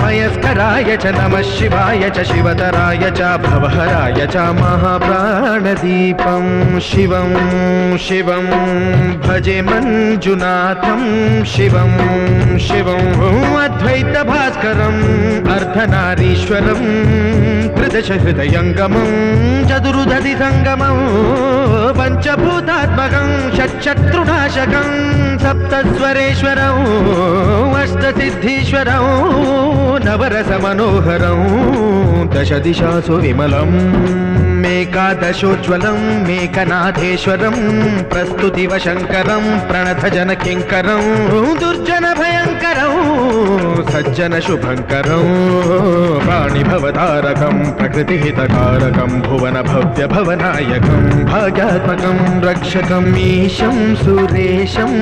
मयस्कराय च नमः शिवाय च शिवतराय च भवहराय च महाप्राणदीपं शिवं शिवं भजे मञ्जुनाथं शिवं शिवं अद्वैतभास्करम् अर्धनारीश्वरं त्रिदशहृदयङ्गमं चतुर्दधिसङ्गमं पञ्चभूतात्मकं षट्शत्रुनाशकं सप्तस्वरेश्वरं अष्टसिद्धीश्वरं नवरसमनोहरं दशदिशासु विमलम् मेकादशोज्ज्वलं मेकनाथेश्वरं प्रस्तुतिवशङ्करं प्रणतजनकिङ्करं दुर्जनभयङ्करं सज्जनशुभङ्करं प्राणिभवतारकं प्रकृतिहितकारकं भुवनभव्यभवनायकं भाग्यात्मकं रक्षकम् ईशं सुरेशं